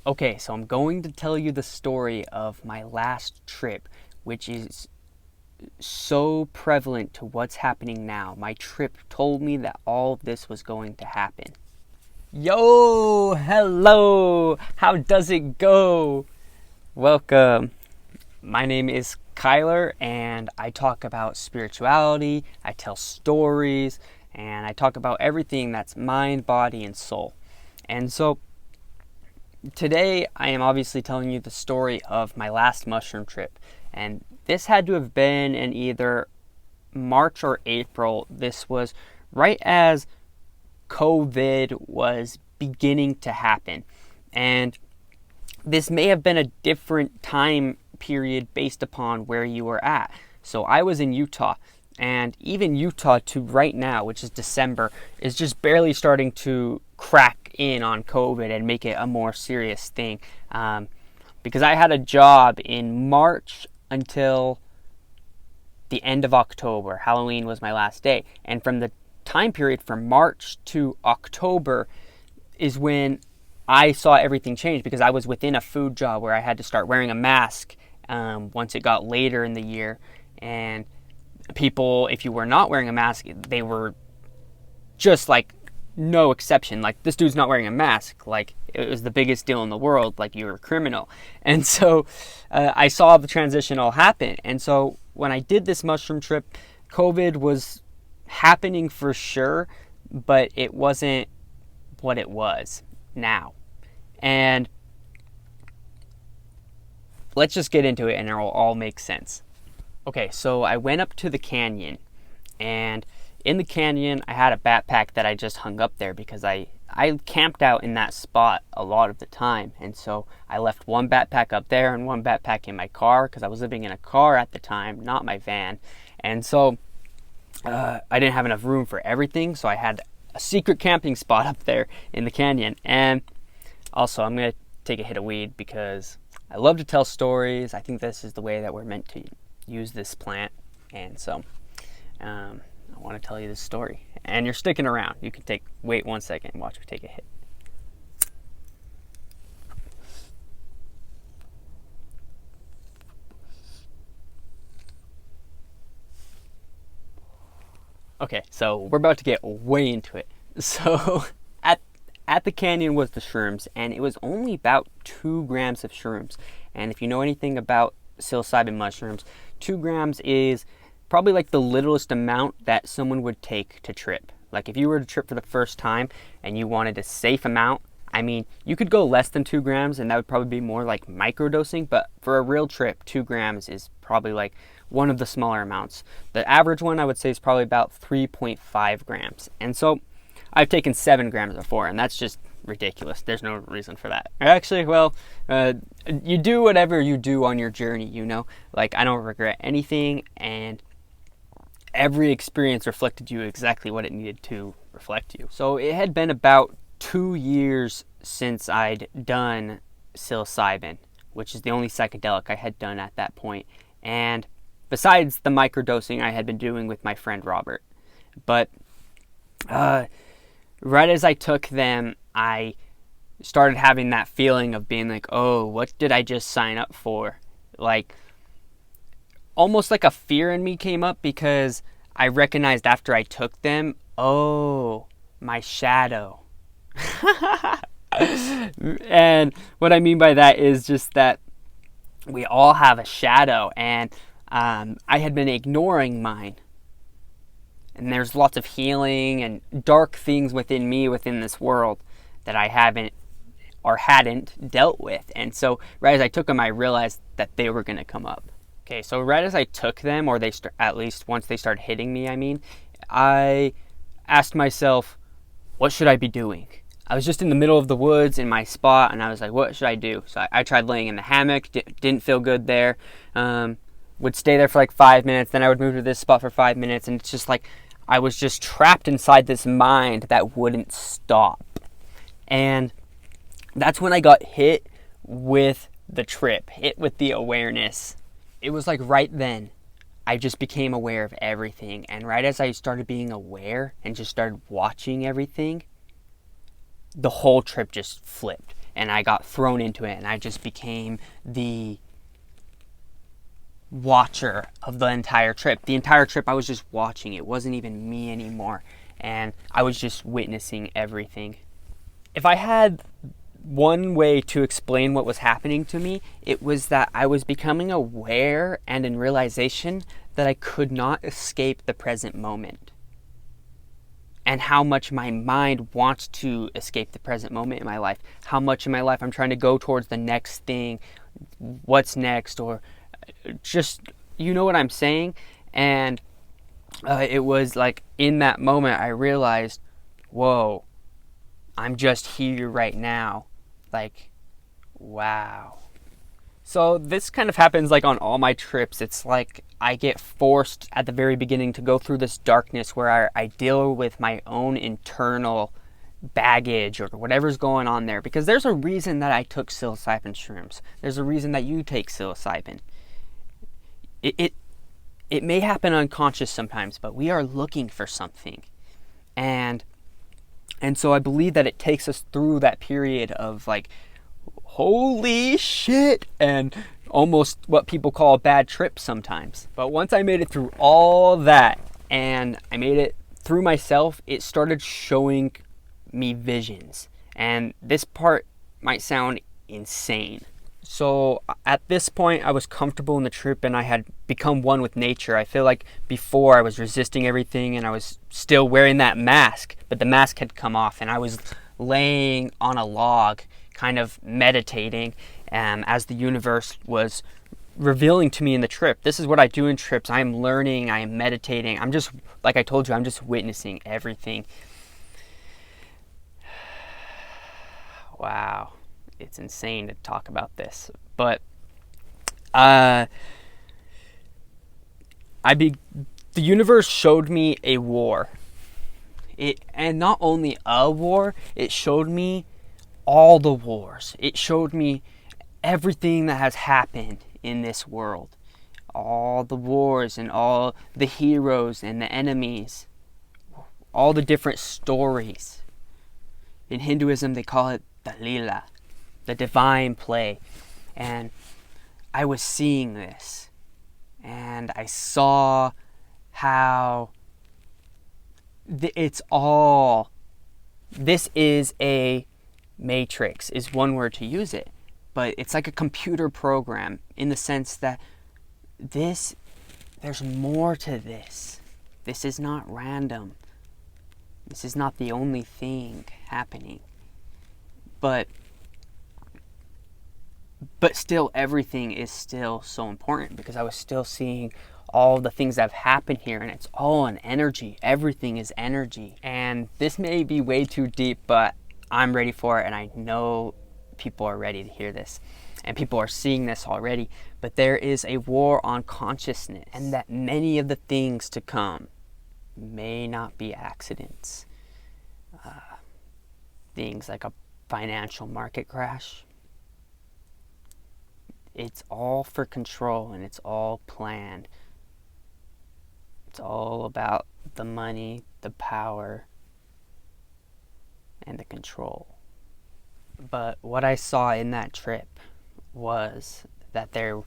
Okay, so I'm going to tell you the story of my last trip, which is so prevalent to what's happening now. My trip told me that all of this was going to happen. Yo, hello, how does it go? Welcome. My name is Kyler, and I talk about spirituality, I tell stories, and I talk about everything that's mind, body, and soul. And so today, I am obviously telling you the story of my last mushroom trip, and this had to have been in either March or April. This was right as COVID was beginning to happen, and this may have been a different time period based upon where you were at. So I was in Utah, and even Utah to right now, which is December, is just barely starting to crack in on COVID and make it a more serious thing. Because I had a job in March until the end of October. Halloween was my last day. And from the time period from March to October is when I saw everything change, because I was within a food job where I had to start wearing a mask once it got later in the year. And people, if you were not wearing a mask, they were just like no exception. Like, this dude's not wearing a mask. Like, it was the biggest deal in the world. Like, you were a criminal. And so I saw the transition all happen. And so when I did this mushroom trip, COVID was happening for sure, but it wasn't what it was now. And let's just get into it and it'll all make sense. Okay, so I went up to the canyon, and in the canyon I had a backpack that I just hung up there because I camped out in that spot a lot of the time. And so I left one backpack up there and one backpack in my car, because I was living in a car at the time, not my van. And so I didn't have enough room for everything, so I had a secret camping spot up there in the canyon. And also, I'm going to take a hit of weed because I love to tell stories. I think this is the way that we're meant to use this plant. And so I want to tell you this story. And you're sticking around. You can wait 1 second and watch me take a hit. Okay, so we're about to get way into it. So at the canyon was the shrooms, and it was only about 2 grams of shrooms. And if you know anything about psilocybin mushrooms, 2 grams is probably like the littlest amount that someone would take to trip. Like, if you were to trip for the first time and you wanted a safe amount, I mean, you could go less than 2 grams and that would probably be more like microdosing, but for a real trip, 2 grams is probably like one of the smaller amounts. The average one, I would say, is probably about 3.5 grams. And so I've taken 7 grams before, and that's just ridiculous. There's no reason for that. Actually, well, you do whatever you do on your journey, you know? Like, I don't regret anything, and every experience reflected you exactly what it needed to reflect you. So it had been about 2 years since I'd done psilocybin, which is the only psychedelic I had done at that point. And besides the microdosing I had been doing with my friend Robert. But right as I took them, I started having that feeling of being like, oh, what did I just sign up for? Like, almost like a fear in me came up, because I recognized after I took them, oh, my shadow. And what I mean by that is just that we all have a shadow, and I had been ignoring mine. And there's lots of healing and dark things within me, within this world, that I haven't or hadn't dealt with. And so right as I took them, I realized that they were going to come up. Okay, so right as I took them, or at least once they started hitting me, I asked myself, what should I be doing? I was just in the middle of the woods in my spot, and I was like, what should I do? So I tried laying in the hammock, didn't feel good there. Would stay there for like 5 minutes, then I would move to this spot for 5 minutes, and it's just like I was just trapped inside this mind that wouldn't stop. And that's when I got hit with the trip, hit with the awareness. It was like right then I just became aware of everything. And right as I started being aware and just started watching everything, the whole trip just flipped. and I got thrown into it, and I just became the watcher of the entire trip. The entire trip I was just watching. It wasn't even me anymore, and I was just witnessing everything. If I had one way to explain what was happening to me, it was that I was becoming aware and in realization that I could not escape the present moment, and how much my mind wants to escape the present moment in my life. How much in my life I'm trying to go towards the next thing, what's next, or just, you know what I'm saying? And it was like in that moment I realized, whoa, I'm just here right now. Like, wow. So this kind of happens like on all my trips. It's like I get forced at the very beginning to go through this darkness where I deal with my own internal baggage or whatever's going on there. Because there's a reason that I took psilocybin shrooms. There's a reason that you take psilocybin. It may happen unconscious sometimes, but we are looking for something. And so I believe that it takes us through that period of like, holy shit, and almost what people call a bad trip sometimes. But once I made it through all that and I made it through myself, it started showing me visions. And this part might sound insane. So at this point I was comfortable in the trip and I had become one with nature. I feel like before I was resisting everything and I was still wearing that mask, but the mask had come off and I was laying on a log kind of meditating as the universe was revealing to me in the trip. This is what I do in trips. I am learning, I am meditating. I'm just, like I told you, I'm just witnessing everything. Wow. It's insane to talk about this, but the universe showed me a war. And not only a war, it showed me all the wars. It showed me everything that has happened in this world, all the wars and all the heroes and the enemies, all the different stories. In Hinduism, they call it the Lila, the divine play. And I was seeing this, and I saw how this is a matrix, is one word to use it, but it's like a computer program in the sense that there's more to this. This is not random. This is not the only thing happening. But still, everything is still so important, because I was still seeing all the things that have happened here, and it's all an energy. Everything is energy. And this may be way too deep, but I'm ready for it, and I know people are ready to hear this, and people are seeing this already. But there is a war on consciousness, and that many of the things to come may not be accidents. Things like a financial market crash. It's all for control, and it's all planned. It's all about the money, the power, and the control. But what I saw in that trip was that there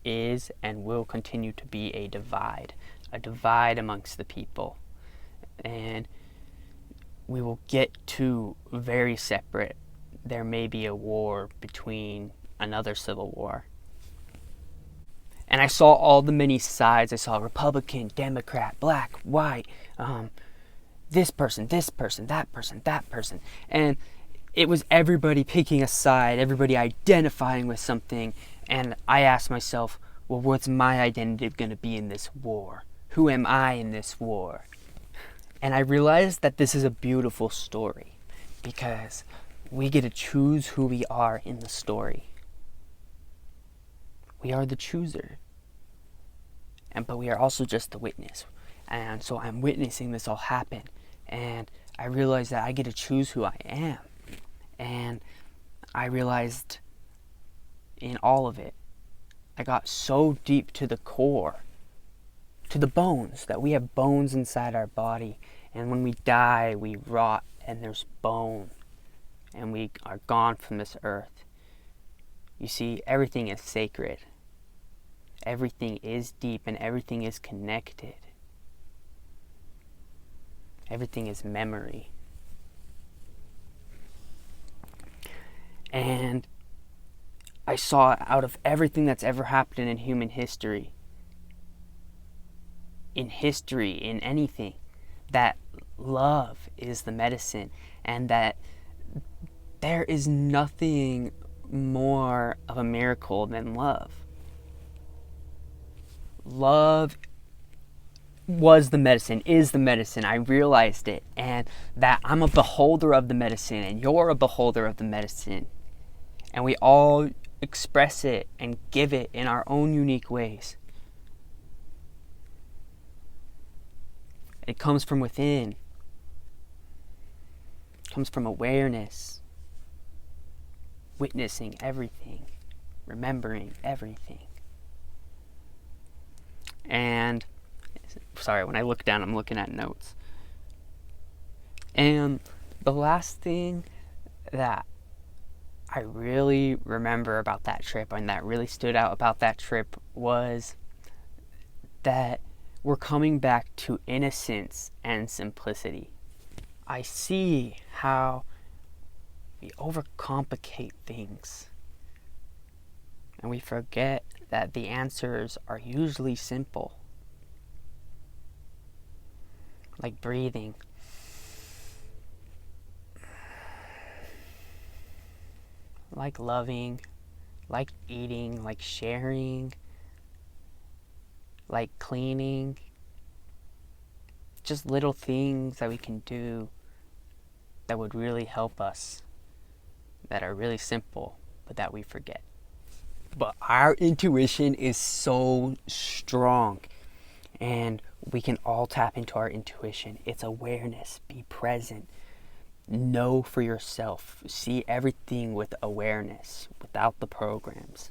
is and will continue to be a divide amongst the people. And we will get to very separate. There may be a war between another civil war. And I saw all the many sides. I saw Republican, Democrat, black, white, this person, that person. And it was everybody picking a side, everybody identifying with something. And I asked myself, well, what's my identity going to be in this war? Who am I in this war? And I realized that this is a beautiful story, because we get to choose who we are in the story. We are the chooser. But we are also just the witness. And so I'm witnessing this all happen. And I realized that I get to choose who I am. And I realized in all of it, I got so deep to the core, to the bones, that we have bones inside our body. And when we die, we rot, and there's bone. and we are gone from this earth. You see, everything is sacred. Everything is deep and everything is connected. Everything is memory. And I saw out of everything that's ever happened in human history, in anything, that love is the medicine, and that there is nothing more of a miracle than love. Love was the medicine, is the medicine. I realized it, and that I'm a beholder of the medicine, and you're a beholder of the medicine. And we all express it and give it in our own unique ways. It comes from within. It comes from awareness, witnessing everything, remembering everything. And, sorry, when I look down, I'm looking at notes. And the last thing that I really remember about that trip, and that really stood out about that trip, was that we're coming back to innocence and simplicity. I see how we overcomplicate things, and we forget that the answers are usually simple. Like breathing. Like loving, like eating, like sharing, like cleaning. Just little things that we can do that would really help us, that are really simple, but that we forget. But our intuition is so strong, and we can all tap into our intuition. It's awareness. Be present. Know for yourself. See everything with awareness, without the programs.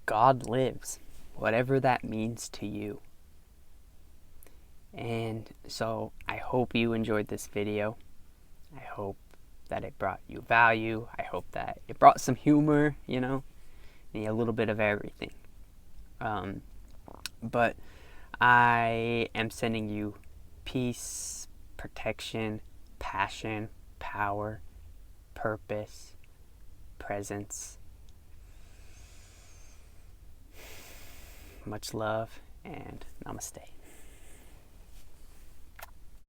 God lives, whatever that means to you. And so I hope you enjoyed this video. I hope that it brought you value. I hope that it brought some humor, a little bit of everything. But I am sending you peace, protection, passion, power, purpose, presence. Much love, and namaste.